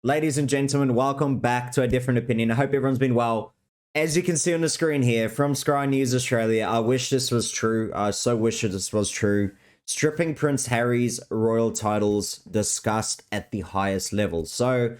Ladies and gentlemen, welcome back to A Different Opinion. I hope everyone's been well. As you can see on the screen here from Sky News Australia, I wish this was true. I so wish this was true. Stripping Prince Harry's royal titles discussed at the highest level. So,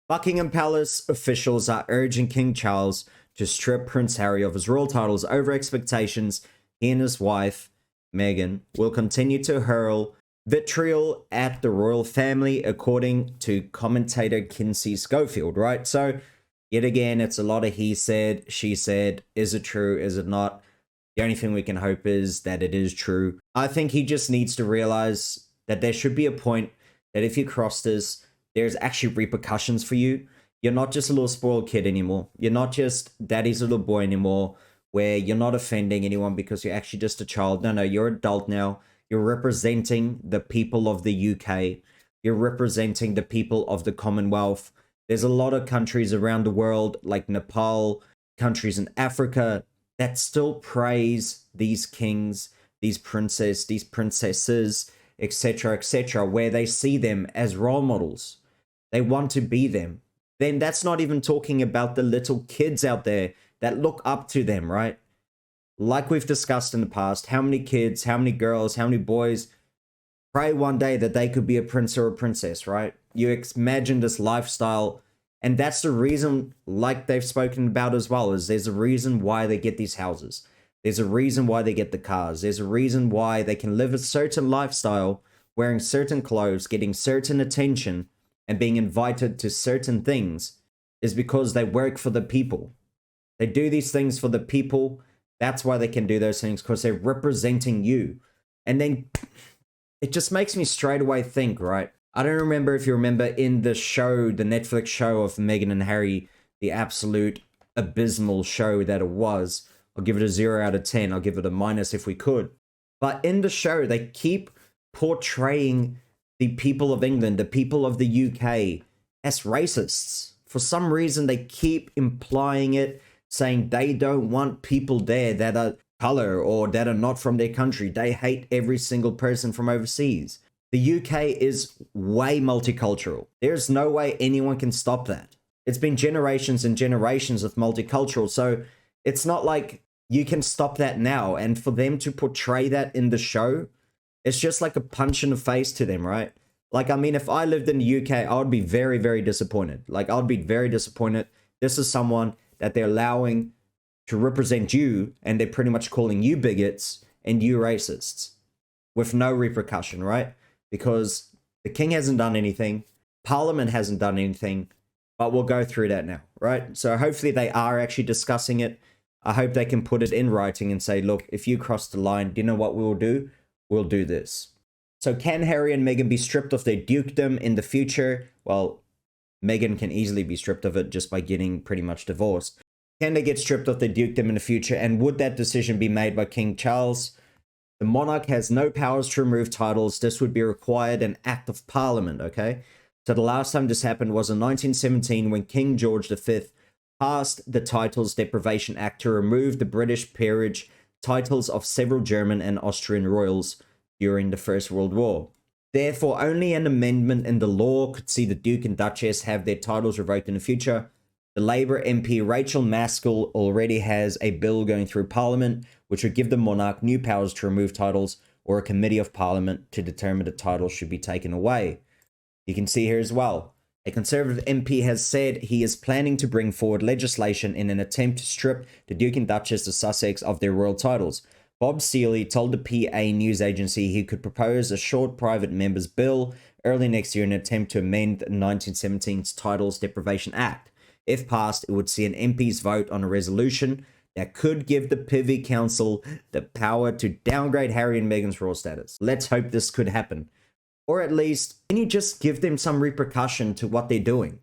Buckingham Palace officials are urging King Charles to strip Prince Harry of his royal titles over expectations. He and his wife, Meghan, will continue to hurl vitriol at the royal family, according to commentator Kinsey Schofield, right? So, yet again, it's a lot of he said, she said. Is it true? Is it not? The only thing we can hope is that it is true. I think he just needs to realize that there should be a point that if you cross this, there's actually repercussions for you. You're not just a little spoiled kid anymore. You're not just daddy's little boy anymore, where you're not offending anyone because you're actually just a child. No, you're adult now. You're representing the people of the UK. You're representing the people of the Commonwealth. There's a lot of countries around the world, like Nepal, countries in Africa, that still praise these kings, these princesses, etc., where they see them as role models. They want to be them. Then that's not even talking about the little kids out there that look up to them, right? Like we've discussed in the past, how many kids, how many girls, how many boys pray one day that they could be a prince or a princess, right? You imagine this lifestyle, and that's the reason, like they've spoken about as well, is there's a reason why they get these houses. There's a reason why they get the cars. There's a reason why they can live a certain lifestyle, wearing certain clothes, getting certain attention, and being invited to certain things, is because they work for the people. They do these things for the people. That's why they can do those things, because they're representing you. And then it just makes me straight away think, right? I don't remember if you remember in the show, the Netflix show of Meghan and Harry, the absolute abysmal show that it was. I'll give it a 0 out of 10. I'll give it a minus if we could. But in the show, they keep portraying the people of England, the people of the UK, as racists. For some reason, they keep implying it, saying they don't want people there that are color or that are not from their country. They hate every single person from overseas. The UK is way multicultural. There's no way anyone can stop that. It's been generations and generations of multicultural, so it's not like you can stop that now. And for them to portray that in the show, it's just like a punch in the face to them, right? Like, I mean, if I lived in the UK, I would be very, very disappointed. Like, I'd be very disappointed. This is someone that they're allowing to represent you, and they're pretty much calling you bigots and you racists with no repercussion, right? Because the king hasn't done anything, Parliament hasn't done anything, but we'll go through that now, right? So hopefully they are actually discussing it. I hope they can put it in writing and say, look, if you cross the line, do you know what we'll do? We'll do this. So can Harry and Meghan be stripped of their dukedom in the future? Well, Meghan can easily be stripped of it just by getting pretty much divorced. Can they get stripped of their dukedom in the future? And would that decision be made by King Charles? The monarch has no powers to remove titles. This would be required an act of parliament, okay? So the last time this happened was in 1917 when King George V passed the Titles Deprivation Act to remove the British peerage titles of several German and Austrian royals during the First World War. Therefore, only an amendment in the law could see the Duke and Duchess have their titles revoked in the future. The Labour MP Rachel Maskell already has a bill going through Parliament, which would give the monarch new powers to remove titles, or a committee of Parliament to determine the titles should be taken away. You can see here as well, a Conservative MP has said he is planning to bring forward legislation in an attempt to strip the Duke and Duchess of Sussex of their royal titles. Bob Seeley told the PA news agency he could propose a short private member's bill early next year in an attempt to amend the 1917's Titles Deprivation Act. If passed, it would see an MP's vote on a resolution that could give the Privy Council the power to downgrade Harry and Meghan's royal status. Let's hope this could happen. Or at least, can you just give them some repercussion to what they're doing?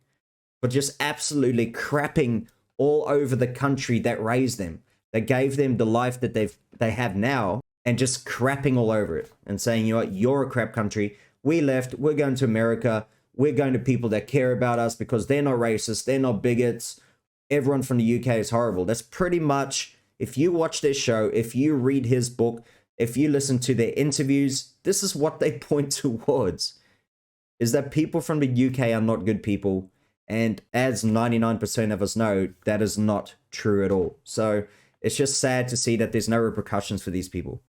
But just absolutely crapping all over the country that raised them, that gave them the life that they have now, and just crapping all over it and saying, you know what, you're a crap country. We left, we're going to America. We're going to people that care about us because they're not racist, they're not bigots. Everyone from the UK is horrible. That's pretty much, if you watch this show, if you read his book, if you listen to their interviews, this is what they point towards. Is that people from the UK are not good people. And as 99% of us know, that is not true at all. So it's just sad to see that there's no repercussions for these people.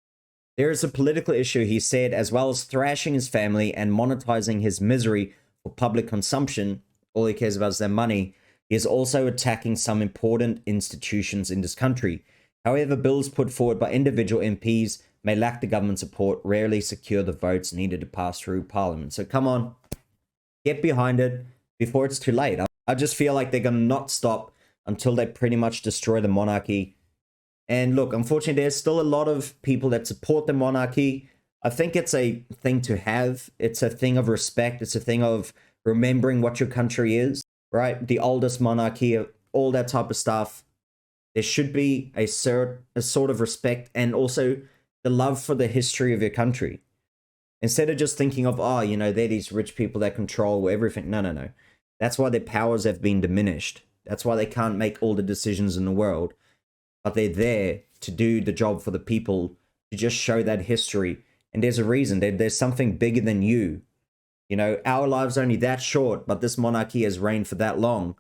There is a political issue, he said, as well as thrashing his family and monetizing his misery for public consumption. All he cares about is their money. He is also attacking some important institutions in this country. However, bills put forward by individual MPs may lack the government support, rarely secure the votes needed to pass through Parliament. So come on, get behind it before it's too late. I just feel like they're going to not stop until they pretty much destroy the monarchy. And look, unfortunately, there's still a lot of people that support the monarchy. I think it's a thing to have. It's a thing of respect. It's a thing of remembering what your country is, right? The oldest monarchy, all that type of stuff. There should be a sort of respect and also the love for the history of your country. Instead of just thinking of, oh, you know, they're these rich people that control everything. No, no, no. That's why their powers have been diminished. That's why they can't make all the decisions in the world. But they're there to do the job for the people, to just show that history. And there's a reason. There's something bigger than you. You know, our lives are only that short, but this monarchy has reigned for that long.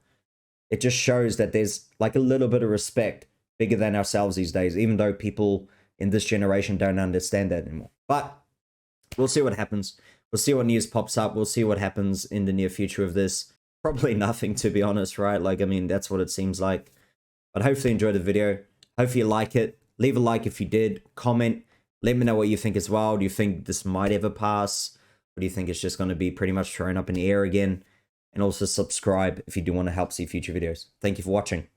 It just shows that there's like a little bit of respect bigger than ourselves these days, even though people in this generation don't understand that anymore. But we'll see what happens. We'll see what news pops up. We'll see what happens in the near future of this. Probably nothing, to be honest, right? Like, I mean, that's what it seems like. But hopefully you enjoyed the video. Hopefully you like it. Leave a like if you did. Comment. Let me know what you think as well. Do you think this might ever pass? Or do you think it's just going to be pretty much thrown up in the air again? And also subscribe if you do want to help see future videos. Thank you for watching.